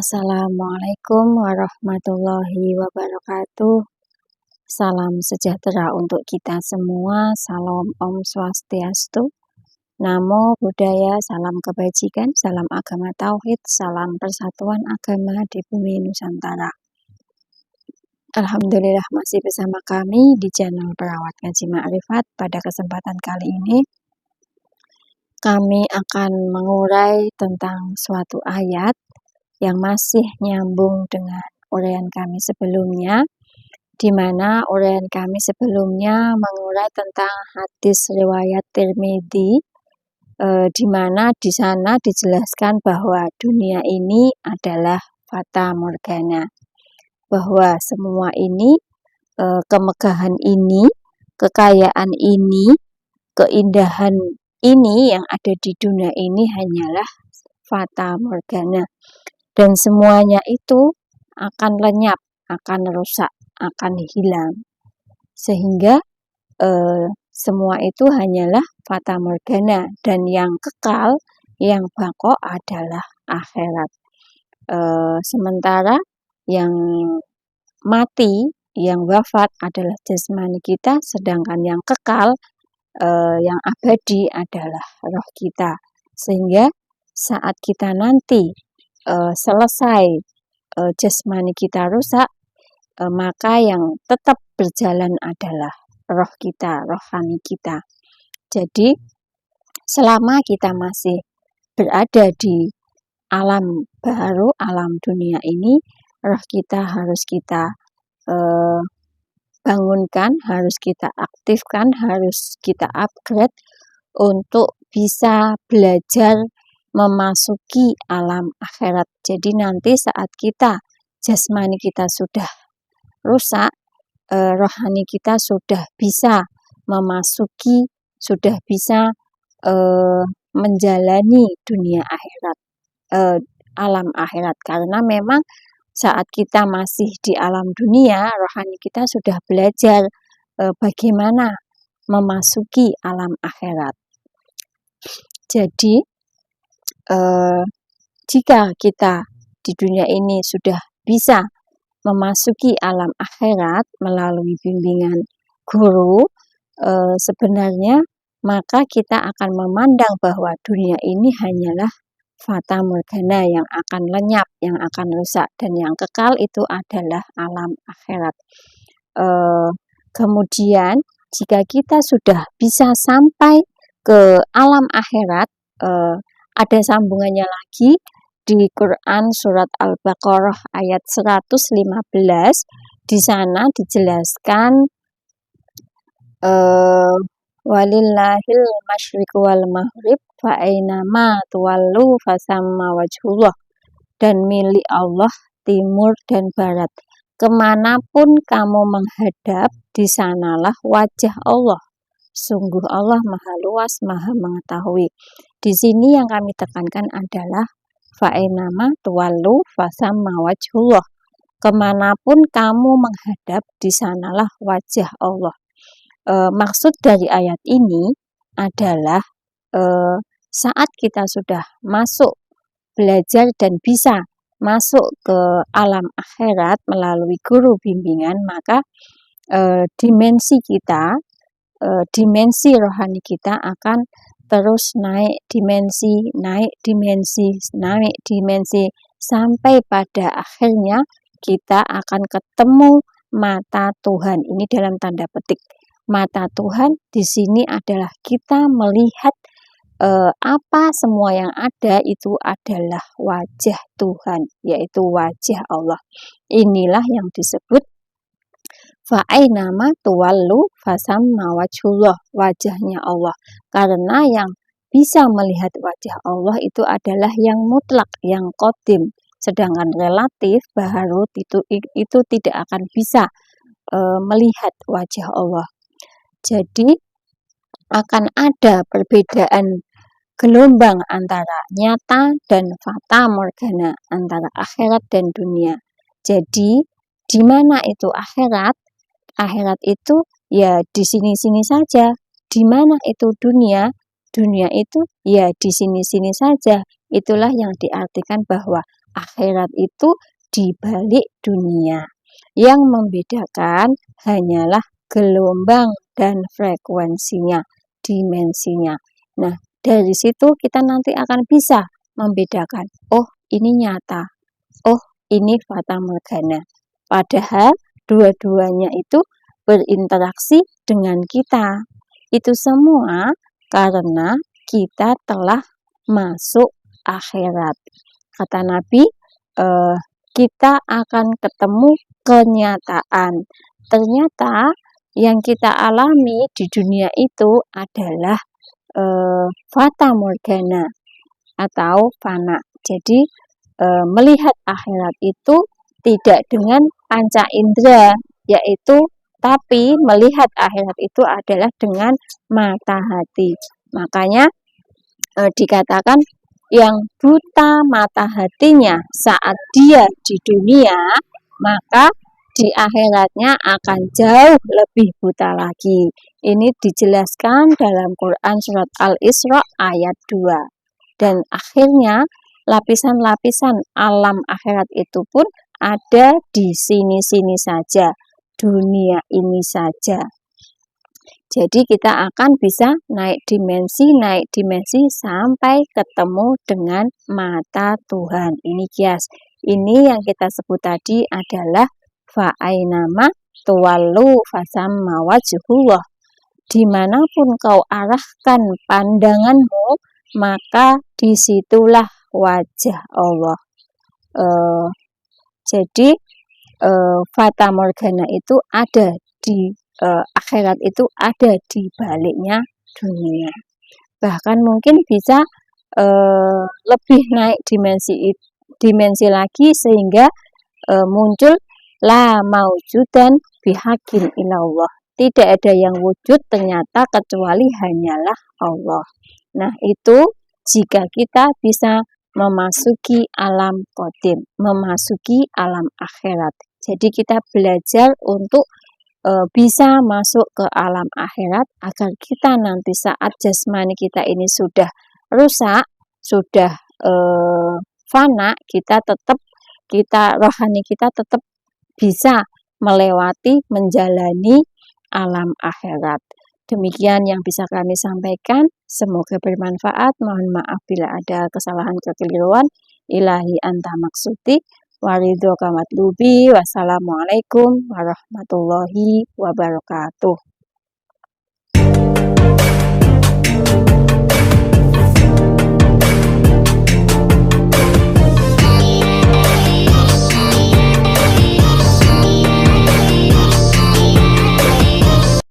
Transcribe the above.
Assalamualaikum warahmatullahi wabarakatuh. Salam sejahtera untuk kita semua. Salam Om Swastiastu. Namo Buddhaya, salam kebajikan, salam agama tauhid, salam persatuan agama di bumi Nusantara. Alhamdulillah masih bersama kami di channel Perawat Ngaji Ma'rifat. Pada kesempatan kali ini kami akan mengurai tentang suatu ayat yang masih nyambung dengan uraian kami sebelumnya, di mana uraian kami sebelumnya mengurai tentang hadis riwayat Tirmidzi, di mana di sana dijelaskan bahwa dunia ini adalah fata morgana, bahwa semua ini, kemegahan ini, kekayaan ini, keindahan ini yang ada di dunia ini hanyalah fata morgana. Dan semuanya itu akan lenyap, akan rusak, akan hilang. Sehingga semua itu hanyalah fata morgana. Dan yang kekal, yang bako adalah akhirat. Sementara yang mati, yang wafat adalah jasmani kita. Sedangkan yang kekal, yang abadi adalah roh kita. Sehingga saat kita nanti selesai jasmani kita rusak, maka yang tetap berjalan adalah roh kita, rohani kita. Jadi selama kita masih berada di alam baru, alam dunia ini, roh kita harus kita bangunkan, harus kita aktifkan, harus kita upgrade untuk bisa belajar memasuki alam akhirat. Jadi nanti saat kita jasmani kita sudah rusak, rohani kita sudah bisa memasuki, sudah bisa menjalani dunia akhirat, alam akhirat. Karena memang saat kita masih di alam dunia, rohani kita sudah belajar bagaimana memasuki alam akhirat. Jadi jika kita di dunia ini sudah bisa memasuki alam akhirat melalui bimbingan guru, sebenarnya maka kita akan memandang bahwa dunia ini hanyalah fata morgana yang akan lenyap, yang akan rusak, dan yang kekal itu adalah alam akhirat. Kemudian jika kita sudah bisa sampai ke alam akhirat, ada sambungannya lagi di Quran surat Al-Baqarah ayat 115. Di sana dijelaskan walillahil masyriqu wal maghrib fa ainama tuwallu fasamma wajhullah, dan milik Allah timur dan barat. Kemanapun kamu menghadap, di sanalah wajah Allah. Sungguh Allah maha luas, maha mengetahui. Di sini yang kami tekankan adalah fa'inama tuwallu fasamma wajhullah. Kemanapun kamu menghadap, di sanalah wajah Allah. Maksud dari ayat ini adalah saat kita sudah masuk belajar dan bisa masuk ke alam akhirat melalui guru bimbingan, maka dimensi kita, dimensi rohani kita akan terus naik dimensi, sampai pada akhirnya kita akan ketemu mata Tuhan. Ini dalam tanda petik. Mata Tuhan di sini adalah kita melihat apa semua yang ada itu adalah wajah Tuhan, yaitu wajah Allah. Inilah yang disebut fa'ainama tuwallu fasamma wajhullah, wajahnya Allah. Karena yang bisa melihat wajah Allah itu adalah yang mutlak, yang qadim. Sedangkan relatif, baharut itu tidak akan bisa melihat wajah Allah. Jadi akan ada perbedaan gelombang antara nyata dan fata morgana, antara akhirat dan dunia. Jadi di mana itu akhirat? Akhirat itu ya di sini-sini saja. Di mana itu dunia? Dunia itu ya di sini-sini saja. Itulah yang diartikan bahwa akhirat itu di balik dunia. Yang membedakan hanyalah gelombang dan frekuensinya, dimensinya. Nah, dari situ kita nanti akan bisa membedakan, oh ini nyata, oh ini fata morgana. Padahal dua-duanya itu berinteraksi dengan kita. Itu semua karena kita telah masuk akhirat. Kata Nabi, kita akan ketemu kenyataan. Ternyata yang kita alami di dunia itu adalah fata morgana atau fana. Jadi melihat akhirat itu tidak dengan panca indera, yaitu tapi melihat akhirat itu adalah dengan mata hati. Makanya dikatakan yang buta mata hatinya saat dia di dunia, maka di akhiratnya akan jauh lebih buta lagi. Ini dijelaskan dalam Quran surat Al-Isra ayat 2. Dan akhirnya lapisan-lapisan alam akhirat itu pun ada di sini-sini saja, dunia ini saja. Jadi kita akan bisa naik dimensi sampai ketemu dengan mata Tuhan. Ini kias. Ini yang kita sebut tadi adalah fa'ainama tuwallu fasamma wajhullah. Dimanapun kau arahkan pandanganmu, maka disitulah wajah Allah. Jadi fata morgana itu ada di akhirat, itu ada di baliknya dunia. Bahkan mungkin bisa lebih naik dimensi lagi sehingga muncul la maujudan bihakin ilallah. Tidak ada yang wujud ternyata kecuali hanyalah Allah. Nah, itu jika kita bisa memasuki alam qadim, memasuki alam akhirat. Jadi kita belajar untuk bisa masuk ke alam akhirat agar kita nanti saat jasmani kita ini sudah rusak, sudah fana, rohani kita tetap bisa melewati, menjalani alam akhirat. Demikian yang bisa kami sampaikan. Semoga bermanfaat. Mohon maaf bila ada kesalahan kekeliruan. Ilahi anta maksudi. Waridhoka matlubi. Wassalamualaikum warahmatullahi wabarakatuh.